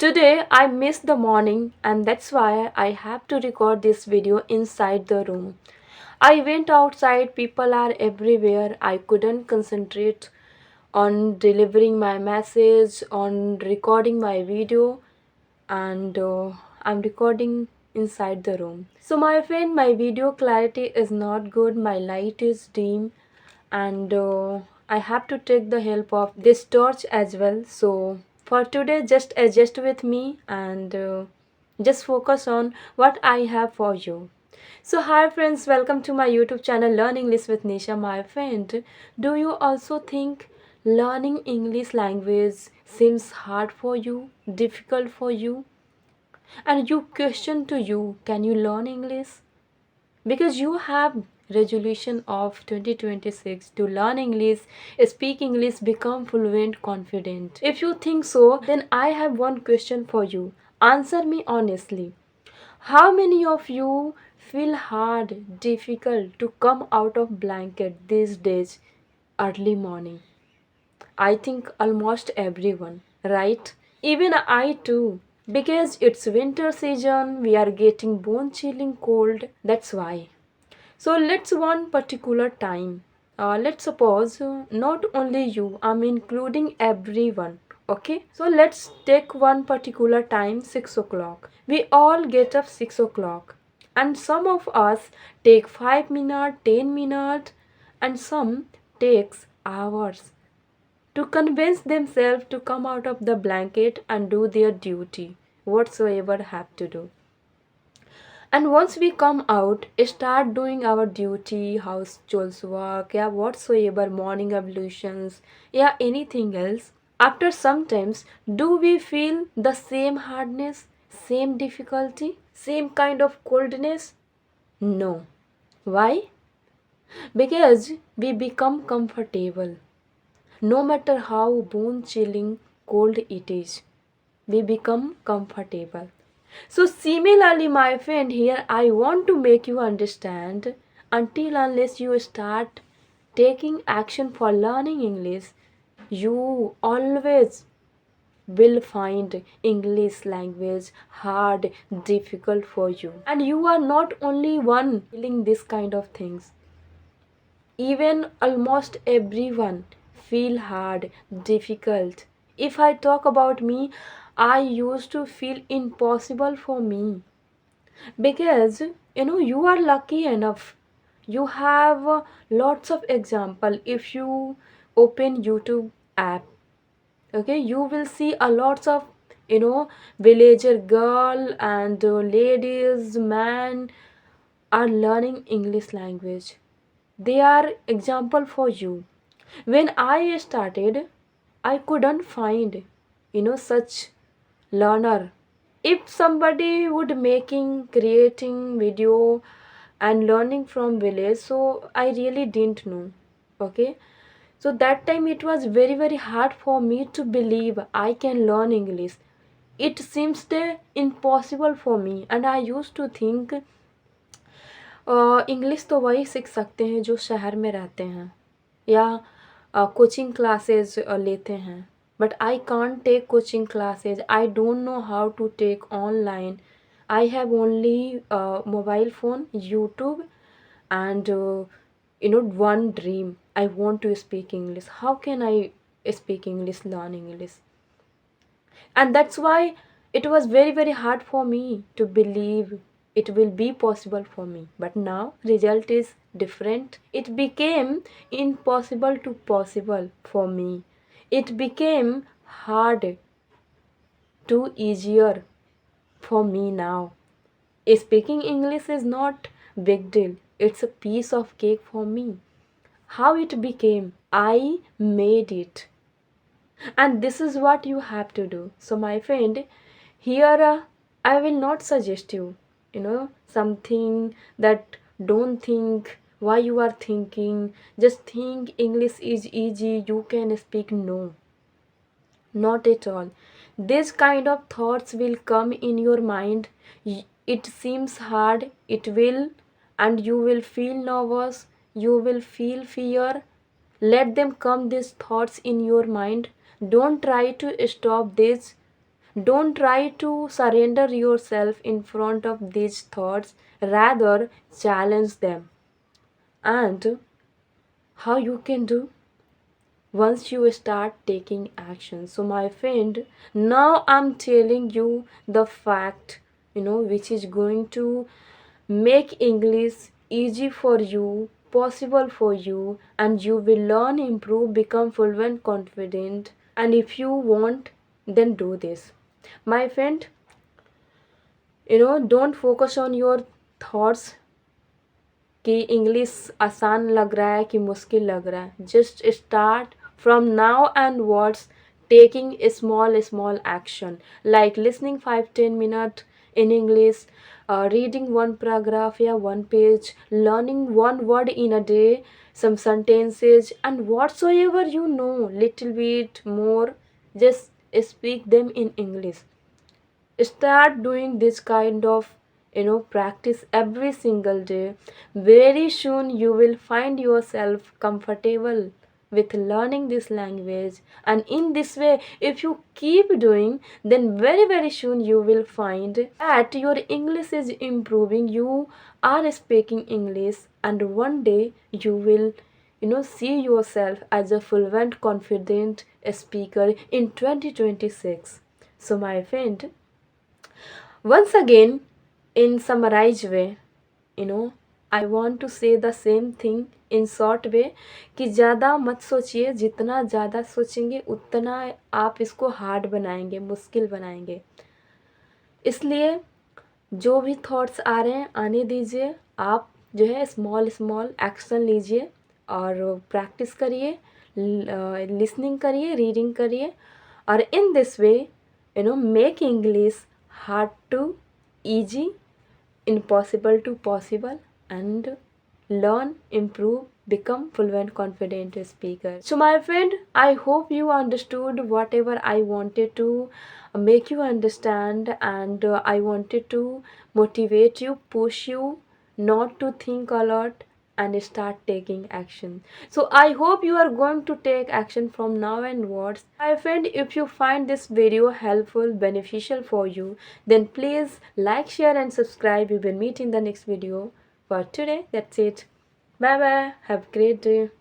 Today I missed the morning and that's why I have to record this video inside the room. I went outside, people are everywhere. I couldn't concentrate on delivering my message, on recording my video, and I'm recording inside the room. So, my friend, my video clarity is not good, my light is dim, and I have to take the help of this torch as well. So, for today, just adjust with me and just focus on what I have for you. So, hi friends, welcome to my YouTube channel Learn English with Nisha. My friend, do you also think learning English language seems hard for you, difficult for you? And you question to you, can you learn English? Because you have resolution of 2026 to learn English, speak English, become fluent, confident. If you think so, then I have one question for you. Answer me honestly. How many of you feel hard, difficult to come out of blanket these days early morning? I think almost everyone, right? Even I too. Because it's winter season, we are getting bone chilling cold. That's why. So let's one particular time. Let's suppose not only you, I'm including everyone. Okay, so let's take one particular time, 6 o'clock. We all get up 6 o'clock, and some of us take 5 minutes, 10 minutes, and some takes hours to convince themselves to come out of the blanket and do their duty, whatsoever have to do. And once we come out, start doing our duty, house chores work, yeah, whatsoever, morning ablutions, yeah, anything else. After sometimes, do we feel the same hardness, same difficulty, same kind of coldness? No. Why? Because we become comfortable. No matter how bone chilling cold it is, we become comfortable. So, similarly, my friend, here I want to make you understand until unless you start taking action for learning English, you always will find English language hard, difficult for you. And you are not only one feeling this kind of things. Even almost everyone feel hard, difficult. If I talk about me, I used to feel impossible for me because you are lucky enough. You have lots of example. If you open YouTube app, okay, you will see a lots of villager girl and ladies, man are learning English language. They are example for you. When I started, I couldn't find such learner. If somebody would making creating video and learning from village, so I really didn't know. Okay, so that time it was very hard for me to believe I can learn English. It seems impossible for me, and I used to think English तो वही सीख सकते हैं जो शहर में रहते हैं या कोचिंग क्लासेस लेते हैं. But I can't take coaching classes. I don't know how to take online. I have only mobile phone, YouTube, and one dream. I want to speak English. How can I speak English, learn English? And that's why it was very hard for me to believe it will be possible for me. But now result is different. It became impossible to possible for me. It became hard to easier for me now. Speaking English is not big deal. It's a piece of cake for me. How it became? I made it. And this is what you have to do. So my friend, here I will not suggest you something that don't think why you are thinking, just think English is easy, you can speak. No, not at all. This kind of thoughts will come in your mind. It seems hard, it will, and you will feel nervous, you will feel fear. Let them come, these thoughts in your mind. Don't try to stop this. Don't try to surrender yourself in front of these thoughts, rather, challenge them. And how you can do? Once you start taking action. So, my friend, now I'm telling you the fact, which is going to make English easy for you, possible for you, and you will learn, improve, become fluent, confident. And if you want, then do this. My friend, don't focus on your thoughts कि English आसान लग रहा है कि मुश्किल लग रहा है. Just start from now and words taking a small action like listening 5-10 minutes in English, reading one paragraph, yeah, one page, learning one word in a day, some sentences, and whatsoever little bit more, just speak them in English. Start doing this kind of practice every single day. Very soon you will find yourself comfortable with learning this language, and in this way, if you keep doing, then very soon you will find that your English is improving, you are speaking English, and one day you will see yourself as a fluent, confident speaker in 2026. So my friend, once again, in summarized way, I want to say the same thing in short way कि ज़्यादा मत सोचिए, जितना ज़्यादा सोचेंगे उतना आप इसको हार्ड बनाएंगे, मुश्किल बनाएंगे. इसलिए जो भी थॉट्स आ रहे हैं आने दीजिए. आप जो है स्मॉल एक्शन लीजिए और प्रैक्टिस करिए, लिसनिंग करिए, रीडिंग करिए, और in this way make English hard to easy, impossible to possible, and learn, improve, become fluent, confident speaker. So my friend, I hope you understood whatever I wanted to make you understand, and I wanted to motivate you, push you not to think a lot and start taking action. So I hope you are going to take action from now onwards. My friend, if you find this video helpful, beneficial for you, then please like, share and subscribe. We will meet in the next video. For today, that's it. Bye bye. Have a great day.